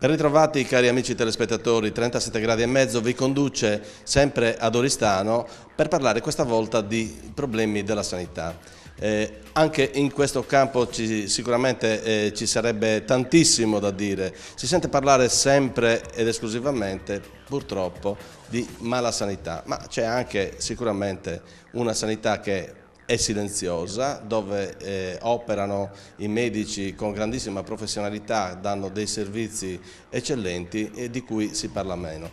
Ben ritrovati cari amici telespettatori, 37 gradi e mezzo vi conduce sempre ad Oristano per parlare questa volta di problemi della sanità. Anche in questo campo sicuramente ci sarebbe tantissimo da dire, si sente parlare sempre ed esclusivamente purtroppo di mala sanità, ma c'è anche sicuramente una sanità che è silenziosa, dove operano i medici con grandissima professionalità, danno dei servizi eccellenti e di cui si parla meno.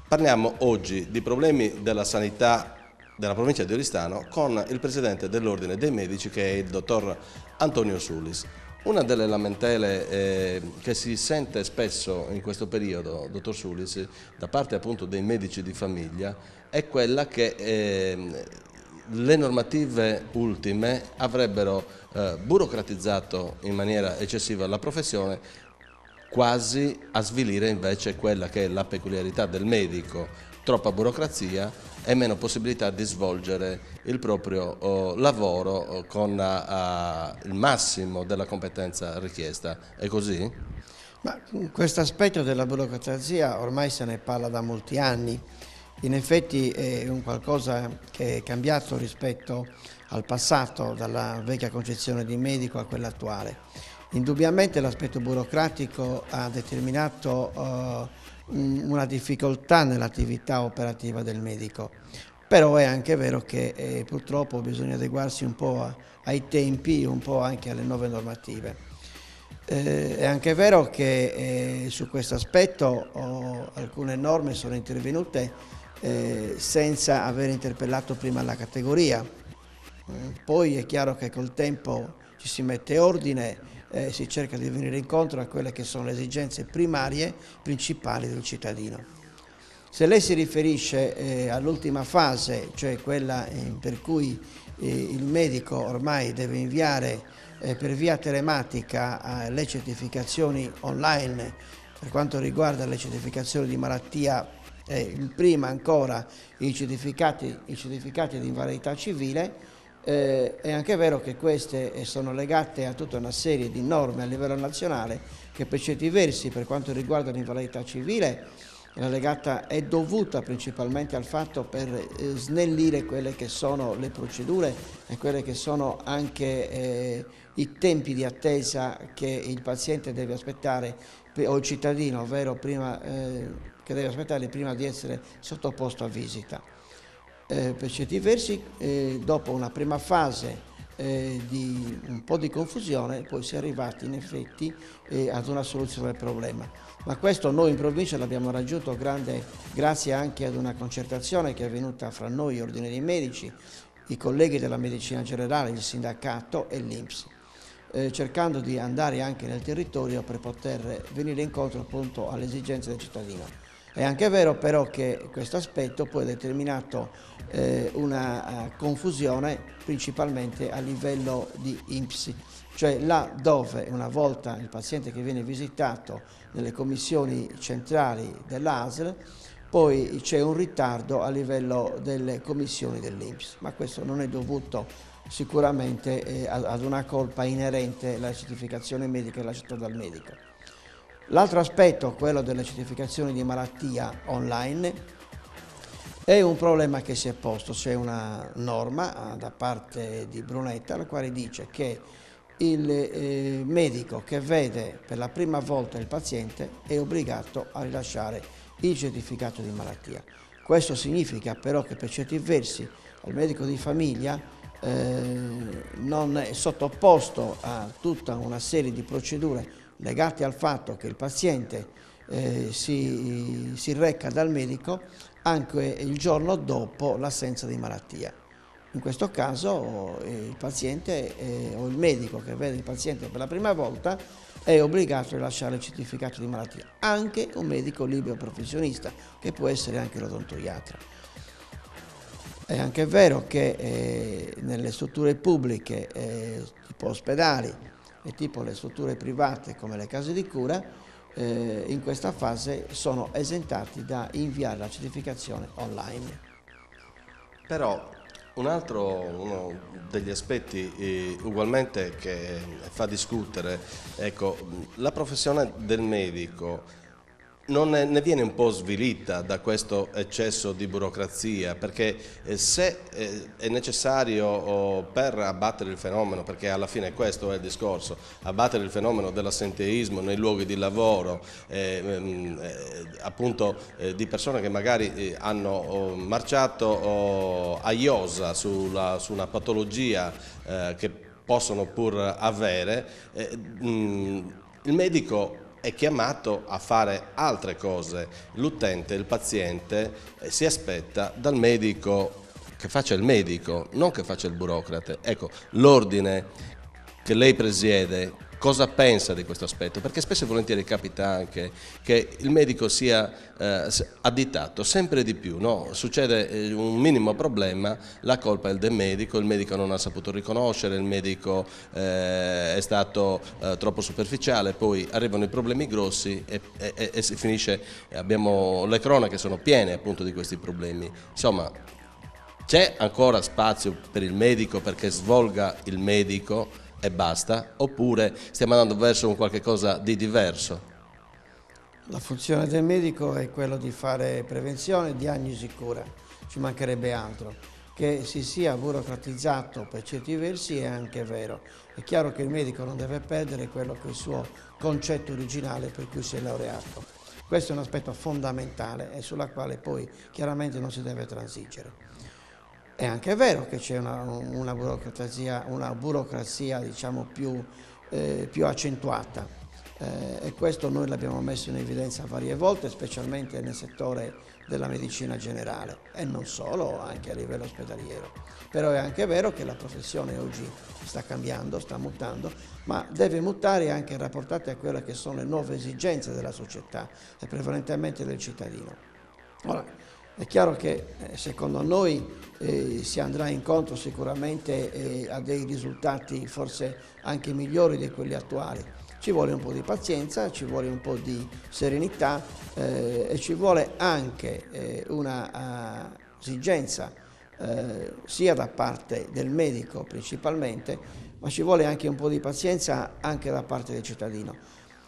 Parliamo oggi di problemi della sanità della provincia di Oristano con il presidente dell'Ordine dei Medici, che è il dottor Antonio Sulis. Una delle lamentele che si sente spesso in questo periodo, dottor Sulis, da parte appunto dei medici di famiglia, è quella che le normative ultime avrebbero burocratizzato in maniera eccessiva la professione, quasi a svilire invece quella che è la peculiarità del medico: troppa burocrazia e meno possibilità di svolgere il proprio lavoro con il massimo della competenza richiesta. È così? Ma questo aspetto della burocrazia ormai se ne parla da molti anni. In effetti è un qualcosa che è cambiato rispetto al passato, dalla vecchia concezione di medico a quella attuale. Indubbiamente l'aspetto burocratico ha determinato una difficoltà nell'attività operativa del medico, però è anche vero che purtroppo bisogna adeguarsi un po' ai tempi, un po' anche alle nuove normative. È anche vero che su questo aspetto alcune norme sono intervenute senza aver interpellato prima la categoria. Poi è chiaro che col tempo ci si mette ordine, si cerca di venire incontro a quelle che sono le esigenze primarie, principali del cittadino. Se lei si riferisce all'ultima fase, cioè quella per cui il medico ormai deve inviare per via telematica le certificazioni online per quanto riguarda le certificazioni di malattia, prima ancora i certificati di invalidità civile, è anche vero che queste sono legate a tutta una serie di norme a livello nazionale che per certi versi, per quanto riguarda l'invalidità civile, è dovuta principalmente al fatto per snellire quelle che sono le procedure e quelle che sono anche i tempi di attesa che il paziente deve aspettare, o il cittadino, ovvero che deve aspettare prima di essere sottoposto a visita. Per certi versi, dopo una prima fase di un po' di confusione, poi si è arrivati in effetti ad una soluzione del problema. Ma questo noi in provincia l'abbiamo raggiunto grazie anche ad una concertazione che è avvenuta fra noi, Ordine dei Medici, i colleghi della Medicina Generale, il sindacato e l'INPS, cercando di andare anche nel territorio per poter venire incontro appunto alle esigenze del cittadino. È anche vero però che questo aspetto poi ha determinato una confusione principalmente a livello di INPS, cioè là dove una volta il paziente che viene visitato nelle commissioni centrali dell'ASL, poi c'è un ritardo a livello delle commissioni dell'INPS, ma questo non è dovuto sicuramente ad una colpa inerente alla certificazione medica lasciata dal medico. L'altro aspetto, quello delle certificazioni di malattia online, è un problema che si è posto. C'è una norma da parte di Brunetta la quale dice che il medico che vede per la prima volta il paziente è obbligato a rilasciare il certificato di malattia. Questo significa però che per certi versi al medico di famiglia non è sottoposto a tutta una serie di procedure legate al fatto che il paziente si reca dal medico anche il giorno dopo l'assenza di malattia. In questo caso il paziente o il medico che vede il paziente per la prima volta è obbligato a rilasciare il certificato di malattia, anche un medico libero professionista, che può essere anche l'odontoiatra. È anche vero che nelle strutture pubbliche, tipo ospedali e tipo le strutture private come le case di cura, in questa fase sono esentati da inviare la certificazione online. Però uno degli aspetti ugualmente che fa discutere, ecco, la professione del medico ne viene un po' svilita da questo eccesso di burocrazia, perché se è necessario per abbattere il fenomeno, perché alla fine questo è il discorso, abbattere il fenomeno dell'assenteismo nei luoghi di lavoro, appunto di persone che magari hanno marciato a iosa su una patologia che possono pur avere, il medico è chiamato a fare altre cose. L'utente, il paziente, si aspetta dal medico che faccia il medico, non che faccia il burocrate. Ecco, l'ordine che lei presiede, cosa pensa di questo aspetto? Perché spesso e volentieri capita anche che il medico sia additato sempre di più, no? Succede un minimo problema, la colpa è del medico, il medico non ha saputo riconoscere, il medico è stato troppo superficiale, poi arrivano i problemi grossi e si finisce, abbiamo le cronache sono piene appunto di questi problemi. Insomma, c'è ancora spazio per il medico perché svolga il medico e basta, oppure stiamo andando verso un qualche cosa di diverso? La funzione del medico è quella di fare prevenzione, diagnosi e cura, ci mancherebbe altro. Che si sia burocratizzato per certi versi è anche vero. È chiaro che il medico non deve perdere quello che è il suo concetto originale per cui si è laureato. Questo è un aspetto fondamentale e sulla quale poi chiaramente non si deve transigere. È anche vero che c'è una burocrazia diciamo, più accentuata e questo noi l'abbiamo messo in evidenza varie volte, specialmente nel settore della medicina generale e non solo, anche a livello ospedaliero. Però è anche vero che la professione oggi sta cambiando, sta mutando, ma deve mutare anche rapportate a quelle che sono le nuove esigenze della società e prevalentemente del cittadino. Ora, è chiaro che secondo noi si andrà incontro sicuramente a dei risultati forse anche migliori di quelli attuali. Ci vuole un po' di pazienza, ci vuole un po' di serenità e ci vuole anche una esigenza sia da parte del medico principalmente, ma ci vuole anche un po' di pazienza anche da parte del cittadino.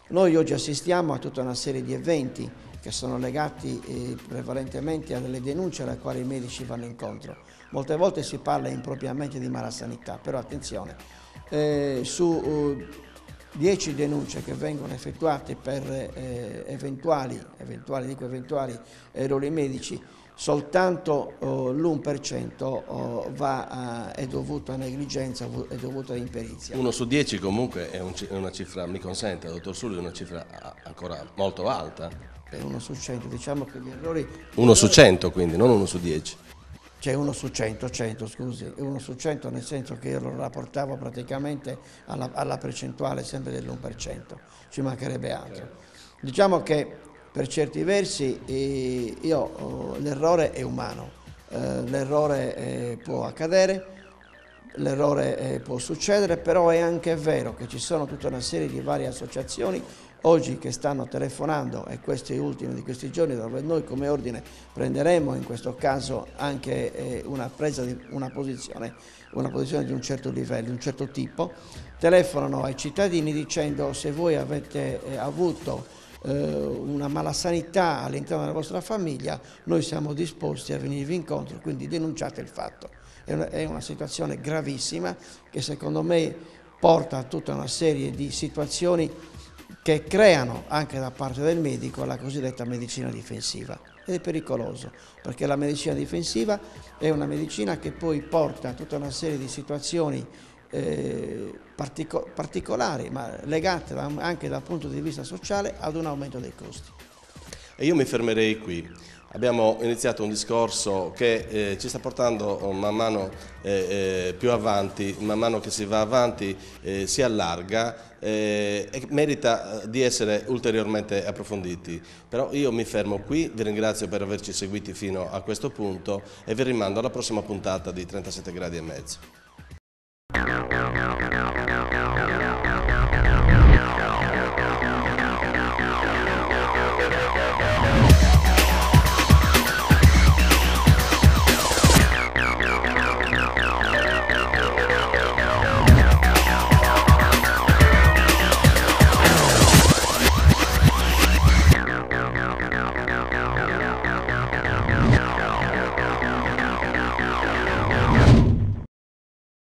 Noi oggi assistiamo a tutta una serie di eventi che sono legati prevalentemente a delle denunce alle quali i medici vanno incontro. Molte volte si parla impropriamente di malasanità, però attenzione, su 10 denunce che vengono effettuate per eventuali errori medici, soltanto l'1% è dovuto a negligenza, è dovuto a imperizia. 1 su 10 comunque è una cifra, mi consente, dottor Sulli, è una cifra ancora molto alta. Per 1 su 100, diciamo che gli errori... 1 su 100 quindi, non 1 su 10. Cioè 1 su 100, scusi, 1 su 100 nel senso che io lo rapportavo praticamente alla percentuale sempre dell'1%, ci mancherebbe altro. Diciamo che per certi versi l'errore è umano, l'errore può accadere, l'errore può succedere, però è anche vero che ci sono tutta una serie di varie associazioni oggi che stanno telefonando, e questi ultimi di questi giorni dove noi come ordine prenderemo in questo caso anche una posizione di un certo livello, di un certo tipo, telefonano ai cittadini dicendo: se voi avete avuto una malasanità all'interno della vostra famiglia, noi siamo disposti a venirvi incontro, quindi denunciate il fatto. È una situazione gravissima che secondo me porta a tutta una serie di situazioni che creano anche da parte del medico la cosiddetta medicina difensiva. Ed è pericoloso, perché la medicina difensiva è una medicina che poi porta a tutta una serie di situazioni particolari, ma legate anche dal punto di vista sociale ad un aumento dei costi. E io mi fermerei qui. Abbiamo iniziato un discorso che ci sta portando man mano più avanti, man mano che si va avanti si allarga e merita di essere ulteriormente approfonditi. Però io mi fermo qui, vi ringrazio per averci seguiti fino a questo punto e vi rimando alla prossima puntata di 37 gradi e mezzo.